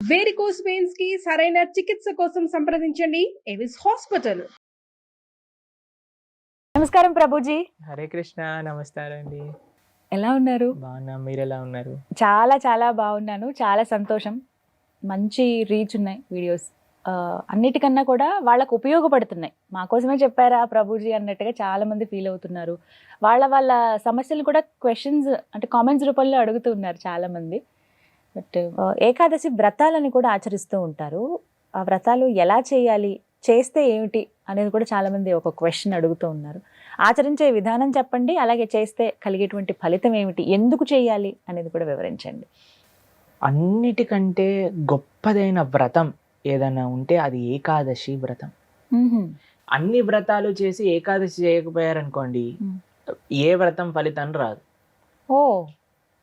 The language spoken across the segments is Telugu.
వేరికోస్ వెయిన్స్ కి సరైన చికిత్స కోసం సంప్రదించండి ఎవిస్ హాస్పిటల్. నమస్కారం ప్రభుజీ. హరే కృష్ణ. నమస్కారం అండి. ఎలా ఉన్నారు? బాగున్నా, మీరు ఎలా ఉన్నారు? చాలా చాలా బాగున్నాను. చాలా సంతోషం. మంచి రీచ్ ఉన్నాయి వీడియోస్. అన్నిటికన్నా కూడా వాళ్ళకు ఉపయోగపడుతున్నాయి. మా కోసమే చెప్పారా ప్రభుజీ అన్నట్టుగా చాలా మంది ఫీల్ అవుతున్నారు. వాళ్ళ సమస్యలు కూడా క్వశ్చన్స్ అంటే కామెంట్స్ రూపంలో అడుగుతూ ఉన్నారు చాలా మంది. బట్ ఏకాదశి వ్రతాలని కూడా ఆచరిస్తూ ఉంటారు. ఆ వ్రతాలు ఎలా చేయాలి, చేస్తే ఏమిటి అనేది కూడా చాలా మంది ఒక క్వశ్చన్ అడుగుతూ ఉన్నారు. ఆచరించే విధానం చెప్పండి, అలాగే చేస్తే కలిగేటువంటి ఫలితం ఏమిటి, ఎందుకు చేయాలి అనేది కూడా వివరించండి. అన్నిటికంటే గొప్పదైన వ్రతం ఏదైనా ఉంటే అది ఏకాదశి వ్రతం. అన్ని వ్రతాలు చేసి ఏకాదశి చేయకపోయారనుకోండి, ఏ వ్రతం ఫలితం రాదు. ఓ,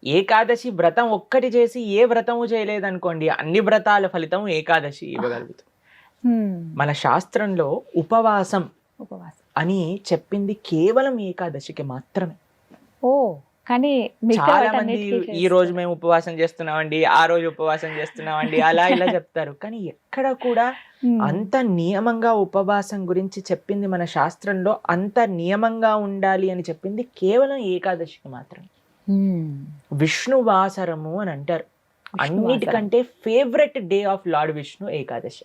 ఏకాదశి వ్రతం ఒక్కటి చేసి ఏ వ్రతము చేయలేదనుకోండి, అన్ని వ్రతాల ఫలితం ఏకాదశి ఇవ్వగలుగుతాం. మన శాస్త్రంలో ఉపవాసం అని చెప్పింది కేవలం ఏకాదశికి మాత్రమే. ఓ, కానీ చాలా మంది ఈ రోజు మేము ఉపవాసం చేస్తున్నామండి, ఆ రోజు ఉపవాసం చేస్తున్నామండి, అలా ఇలా చెప్తారు. కానీ ఎక్కడ కూడా అంత నియమంగా ఉపవాసం గురించి చెప్పింది మన శాస్త్రంలో, అంత నియమంగా ఉండాలి అని చెప్పింది కేవలం ఏకాదశికి మాత్రమే. విష్ణువాసరము అని అంటారు. అన్నిటికంటే favourite day of lord Vishnu Ekadashi.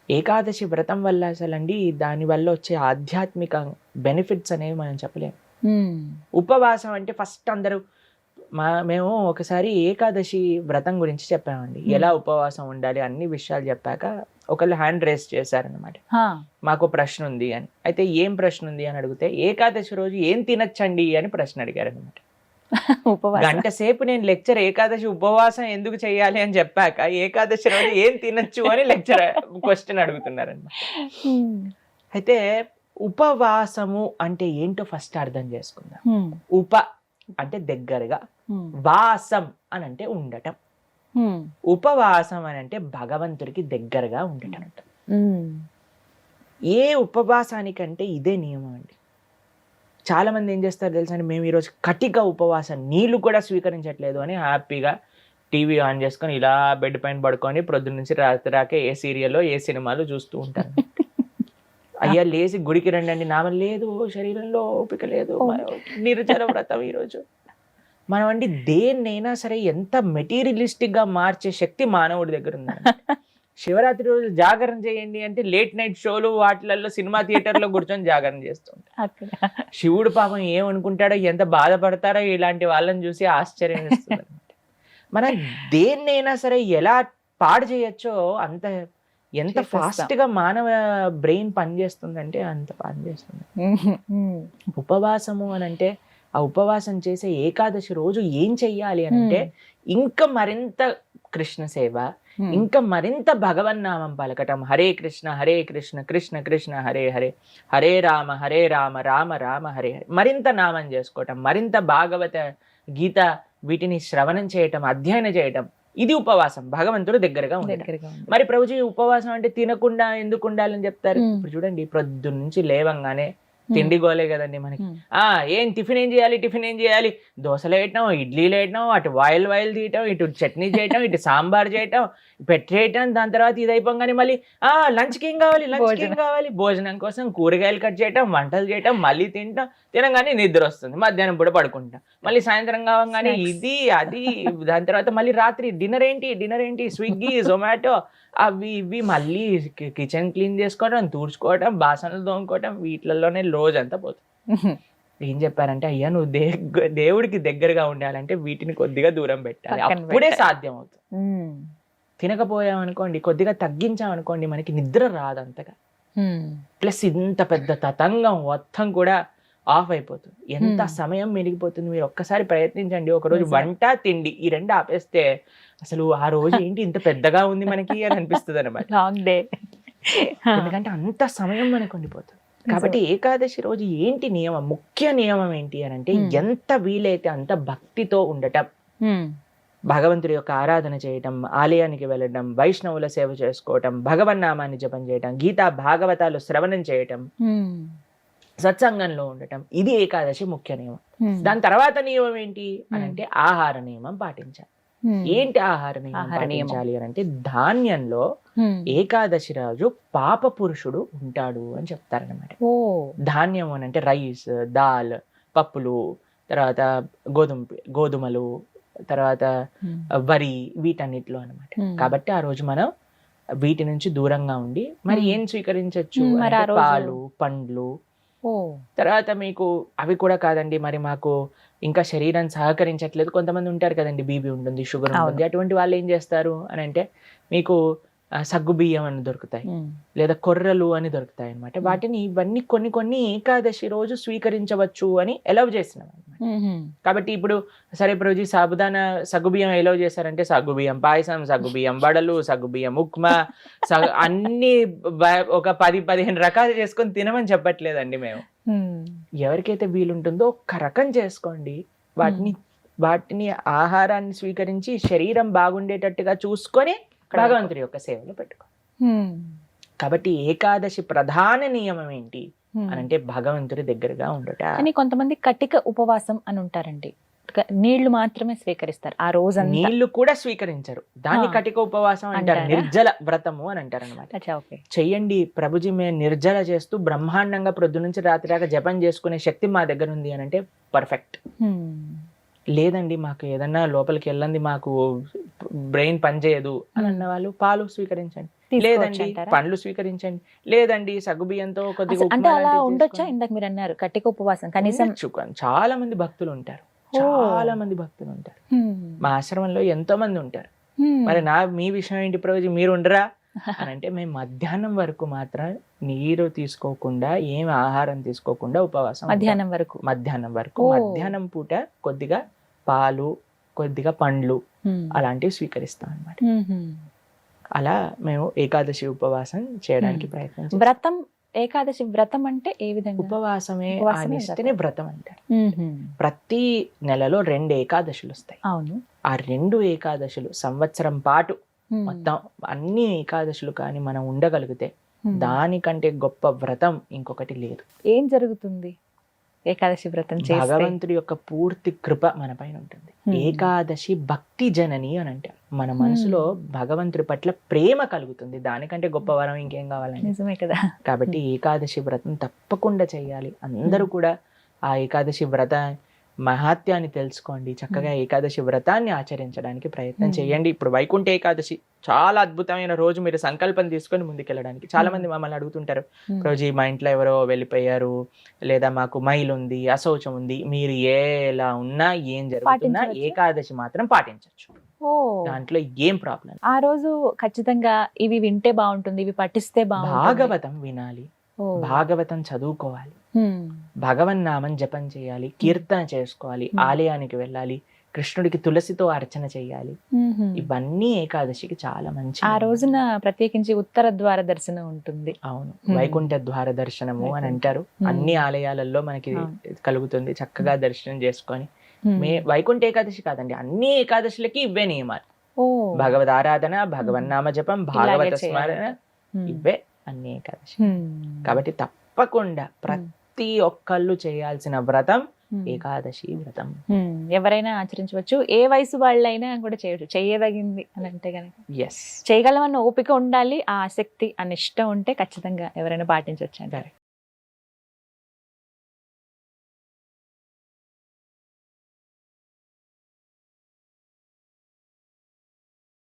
Ekadashi వ్రతం వల్ల అసలండి దాని వల్ల వచ్చే ఆధ్యాత్మిక బెనిఫిట్స్ అనేవి మనం చెప్పలేము. ఉపవాసం అంటే ఫస్ట్ అందరూ మేము ఒకసారి ఏకాదశి వ్రతం గురించి చెప్పామండి, ఎలా ఉపవాసం ఉండాలి అన్ని విషయాలు చెప్పాక ఒకళ్ళు హ్యాండ్ రేస్ చేశారనమాట, మాకు ప్రశ్న ఉంది అని. అయితే ఏం ప్రశ్న ఉంది అని అడిగితే, ఏకాదశి రోజు ఏం తినచ్చండి అని ప్రశ్న అడిగారు అనమాట. గంట సేపు నేను లెక్చర్ ఏకాదశి ఉపవాసం ఎందుకు చేయాలి అని చెప్పాక ఏకాదశి రోజు ఏం తినచ్చు అని లెక్చర్ క్వశ్చన్ అడుగుతున్నారనమాట. అయితే ఉపవాసము అంటే ఏంటో ఫస్ట్ అర్థం చేసుకుందాం. ఉప అంటే దగ్గరగా, వాసం అని అంటే ఉండటం. ఉపవాసం అని అంటే భగవంతుడికి దగ్గరగా ఉండటం. ఏ ఉపవాసానికంటే ఇదే నియమం అండి. చాలా మంది ఏం చేస్తారు తెలుసా అండి, మేము ఈరోజు కటిక ఉపవాసం, నీళ్లు కూడా స్వీకరించట్లేదు అని హ్యాపీగా టీవీ ఆన్ చేసుకొని ఇలా బెడ్ పైన పడుకొని ప్రొద్దున నుంచి రాత్రి రాకే ఏ సీరియల్లో ఏ సినిమాలు చూస్తూ ఉంటారు. అయ్యా లేచి గుడికి రండి అండి, నామం లేదు, శరీరంలో ఓపిక లేదు, నిర్జల వ్రతం ఈరోజు. మనం అండి దేన్నైనా సరే ఎంత మెటీరియలిస్టిక్ గా మార్చే శక్తి మానవుడి దగ్గర ఉందండి. శివరాత్రి రోజు జాగరణ చేయండి అంటే లేట్ నైట్ షోలు వాటిలలో సినిమా థియేటర్లో కూర్చొని జాగరణ చేస్తుంటారు. శివుడు పాపం ఏమనుకుంటాడో, ఎంత బాధపడతారో ఇలాంటి వాళ్ళని చూసి ఆశ్చర్యం వేస్తుంది. మనం దేన్నైనా సరే ఎలా పాడు చేయొచ్చో అంత, ఎంత ఫాస్ట్ గా మానవ బ్రెయిన్ పనిచేస్తుందంటే అంత పనిచేస్తుంది. ఉపవాసము అని అంటే, ఆ ఉపవాసం చేసే ఏకాదశి రోజు ఏం చెయ్యాలి అని అంటే, ఇంకా మరింత కృష్ణ సేవ, ఇంకా మరింత భగవన్నామం పలకటం. హరే కృష్ణ కృష్ణ కృష్ణ హరే హరే, హరే రామ రామ రామ హరే హరే. మరింత నామం చేసుకోవటం, మరింత భాగవత గీత వీటిని శ్రవణం చేయటం, అధ్యయనం చేయటం. ఇది ఉపవాసం, భగవంతుడు దగ్గరగా ఉండేది. మరి ప్రభుజీ ఉపవాసం అంటే తినకుండా ఎందుకు ఉండాలని చెప్తారు? ఇప్పుడు చూడండి, ప్రొద్దు నుంచి లేవంగానే తిండి గోలే కదండి మనకి. ఏం టిఫిన్ ఏం చేయాలి, దోశలు వేయటం, ఇడ్లీలు వేయటం, అటు వాయిల్ తీయటం, ఇటు చట్నీ చేయటం, ఇటు సాంబార్ చేయటం, పెట్టేయటం. దాని తర్వాత ఇది అయిపోగానే మళ్ళీ లంచ్కి ఏం కావాలి, భోజనం కోసం కూరగాయలు కట్ చేయటం, వంటలు చేయటం, మళ్ళీ తినగానే నిద్ర వస్తుంది, మధ్యాహ్నం పూట పడుకుంటాం, మళ్ళీ సాయంత్రం కావగానే ఇది అది. దాని తర్వాత మళ్ళీ రాత్రి డిన్నర్ ఏంటి, స్విగ్గీ జొమాటో అవి ఇవి, మళ్ళీ కిచెన్ క్లీన్ చేసుకోవడం, తూడ్చుకోవడం, బాసనలు తోముకోవడం, వీటిలలోనే రోజంతా పోతుంది. ఏం చెప్పారంటే, అయ్యా నువ్వు దేవుడికి దగ్గరగా ఉండాలంటే వీటిని కొద్దిగా దూరం పెట్టాలి, అప్పుడే సాధ్యం అవుతుంది. తినకపోయామనుకోండి, కొద్దిగా తగ్గించామనుకోండి, మనకి నిద్ర రాదు అంతగా. ప్లస్ ఇంత పెద్ద తతంగం మొత్తం కూడా ఆఫ్ అయిపోతుంది, ఎంత సమయం మెరిగిపోతుంది. మీరు ఒక్కసారి ప్రయత్నించండి, ఒకరోజు వంట తిండి ఈ రెండు ఆపేస్తే అసలు ఆ రోజు ఏంటి ఇంత పెద్దగా ఉంది మనకి అని అనిపిస్తుంది అనమాట. ఎందుకంటే అంత సమయం మనకు ఉండిపోతుంది. కాబట్టి ఏకాదశి రోజు ఏంటి నియమం, ముఖ్య నియమం ఏంటి అని అంటే, ఎంత వీలైతే అంత భక్తితో ఉండటం, భగవంతుడి యొక్క ఆరాధన చేయటం, ఆలయానికి వెళ్ళడం, వైష్ణవుల సేవ చేసుకోవటం, భగవన్నామాన్ని జపం చేయటం, గీతా భాగవతాలు శ్రవణం చేయటం, సత్సంగంలో ఉండటం. ఇది ఏకాదశి ముఖ్య నియమం. దాని తర్వాత నియమం ఏంటి అని అంటే ఆహార నియమం పాటించాలి. ఏంటి ఆహార నియమం ఆహార నియమం. పాటించాలి అని అంటే ధాన్యంలో ఏకాదశి రోజు పాప పురుషుడు ఉంటాడు అని చెప్తారనమాట. ఓ ధాన్యం అని అంటే రైస్, దాల్, పప్పులు, తర్వాత గోధుమలు, తర్వాత వరి, వీటన్నిటిలో అనమాట. కాబట్టి ఆ రోజు మనం వీటి నుంచి దూరంగా ఉండి మరి ఏం స్వీకరించవచ్చు మరి ఆ అంటే రోజు- పాలు, పండ్లు. ఓ తర్వాత మీకు అవి కూడా కాదండి, మరి మాకు ఇంకా శరీరం సహకరించట్లేదు, కొంతమంది ఉంటారు కదండి, బీపీ ఉంటుంది, షుగర్ అవును. ఉంటుంది, అటువంటి వాళ్ళు ఏం చేస్తారు అని అంటే మీకు సగ్గు బియ్యం అని దొరుకుతాయి, లేదా కొర్రలు అని దొరుకుతాయి అనమాట. వాటిని ఇవన్నీ కొన్ని ఏకాదశి రోజు స్వీకరించవచ్చు అని ఎలవ్ చేసినాం అనమాట. కాబట్టి ఇప్పుడు సరే ప్రభుజీ సాబుదానా సగ్గుబియ్యం ఎలవ్ చేశారంటే సగ్గుబియ్యం పాయసం, సగ్గుబియ్యం వడలు, సగ్గుబియ్యం ఉప్మా, అన్ని ఒక 10-15 రకాలు చేసుకొని తినమని చెప్పట్లేదండి మేము. ఎవరికైతే వీలుంటుందో ఒక్క రకం చేసుకోండి, వాటిని ఆహారాన్ని స్వీకరించి శరీరం బాగుండేటట్టుగా చూసుకొని భగవంతుడి యొక్క సేవలో పెట్టుకో. కాబట్టి ఏకాదశి ప్రధాన నియమం ఏంటి అని అంటే భగవంతుడి దగ్గరగా ఉండట. కానీ కొంతమంది కటిక ఉపవాసం అని ఉంటారండి, నీళ్లు మాత్రమే స్వీకరిస్తారు ఆ రోజంతా. నీళ్లు కూడా స్వీకరించరు, దాన్ని ఆ. కటిక ఉపవాసం అంటారు, అంటారా? నిర్జల వ్రతము అని అంటారు అనమాట. అచ్చా, ఓకే. చెయ్యండి ప్రభుజీ, మేము నిర్జల చేస్తూ బ్రహ్మాండంగా ప్రొద్దు నుంచి రాత్రి దాకా జపం చేసుకునే శక్తి మా దగ్గర ఉంది అని అంటే పర్ఫెక్ట్. లేదండి మాకు ఏదన్నా లోపలికి వెళ్ళండి, మాకు బ్రెయిన్ పనిచేయదు అని అన్న వాళ్ళు పాలు స్వీకరించండి, లేదండి పండ్లు స్వీకరించండి, లేదండి సగ్గుబియ్యంతో కొద్దిగా అంటే ఉప్మా అలా లాంటివి ఉండొచ్చా? చేసుకోండి. ఇందాక మీరు అన్నారు కటిక ఉపవాసం కనీసం. ఉండొచ్చు. చాలా మంది భక్తులు ఉంటారు, ఓ. చాలా మంది భక్తులు ఉంటారు, మా ఆశ్రమంలో ఎంతో మంది ఉంటారు. మరి మీ విషయం ఏంటి ప్రభుజీ, మీరు ఉండరా అని అంటే మేము మధ్యాహ్నం వరకు మాత్రం నీరు తీసుకోకుండా, ఏం ఆహారం తీసుకోకుండా ఉపవాసం ఉంటాం. మధ్యాహ్నం వరకు ఓ. మధ్యాహ్నం పూట కొద్దిగా పాలు, కొద్దిగా పండ్లు అలాంటివి స్వీకరిస్తాం అన్నమాట. అలా మేము ఏకాదశి ఉపవాసం చేయడానికి ప్రయత్నం చేస్తాం. వ్రతం, ఏకాదశి వ్రతం అంటే ఏ విధంగా? ఉపవాసమే ఉపవాసమే ఆనిస్తేనే వ్రతం అంటారు. ప్రతి నెలలో 2 ఏకాదశులు వస్తాయి. అవును. ఆ 2 ఏకాదశులు సంవత్సరం పాటు మొత్తం అన్ని ఏకాదశులు కానీ మనం ఉండగలిగితే దానికంటే గొప్ప వ్రతం ఇంకొకటి లేదు. ఏం జరుగుతుంది ఏకాదశి వ్రతం చేస్తే? భగవంతుడి యొక్క పూర్తి కృప మన పైన ఉంటుంది. ఏకాదశి భక్తి జనని అని అంటారు. మన మనసులో భగవంతుడి పట్ల ప్రేమ కలుగుతుంది, దానికంటే గొప్ప వరం ఇంకేం కావాలండి. నిజమే కదా. కాబట్టి ఏకాదశి వ్రతం తప్పకుండా చేయాలి. అందరూ కూడా ఆ ఏకాదశి వ్రత మహాత్యాన్ని తెలుసుకోండి, చక్కగా ఏకాదశి వ్రతాన్ని ఆచరించడానికి ప్రయత్నం చేయండి. ఇప్పుడు వైకుంఠ ఏకాదశి చాలా అద్భుతమైన రోజు, మీరు సంకల్పం తీసుకొని ముందుకెళ్ళడానికి. చాలా మంది మమ్మల్ని అడుగుతుంటారు, రోజు మా ఇంట్లో ఎవరో వెళ్ళిపోయారు, లేదా మాకు మైలు ఉంది, అశౌచం ఉంది, మీరు ఎలా ఉన్నా ఏం జరుగుతున్నా ఏకాదశి మాత్రం పాటించవచ్చు, దాంట్లో ఏం ప్రాబ్లం. ఆ రోజు ఖచ్చితంగా ఇవి వింటే బాగుంటుంది, ఇవి పఠిస్తే బాగుంటుంది. భాగవతం వినాలి, భాగవతం చదువుకోవాలి, భగవన్నామం జపం చేయాలి, కీర్తన చేసుకోవాలి, ఆలయానికి వెళ్ళాలి, కృష్ణుడికి తులసితో అర్చన చేయాలి. ఇవన్నీ ఏకాదశికి చాలా మంచి. ఆ రోజున ప్రత్యేకించి ఉత్తర ద్వార దర్శనం ఉంటుంది. అవును, వైకుంఠ ద్వార దర్శనము అని అంటారు. అన్ని ఆలయాలలో మనకి కలుగుతుంది. చక్కగా దర్శనం చేసుకొని వైకుంఠ ఏకాదశి కాదండి, అన్ని ఏకాదశులకి ఇవే నియమాలు. భగవద్ ఆరాధన, భగవన్నామ జపం, భాగవత స్మరణ, ఇవే అన్ని ఏకాదశి. కాబట్టి తప్పకుండా ప్రతి ఒక్కళ్ళు చేయాల్సిన వ్రతం ఏకాదశి వ్రతం. ఎవరైనా ఆచరించవచ్చు, ఏ వయసు వాళ్ళైనా కూడా చేయవచ్చు, చేయదగింది అని అంటే కనుక. ఎస్, చేయగలమన్న ఓపిక ఉండాలి, ఆ ఆసక్తి, ఆ నిష్ట ఉంటే ఖచ్చితంగా ఎవరైనా పాటించవచ్చు అంటారు.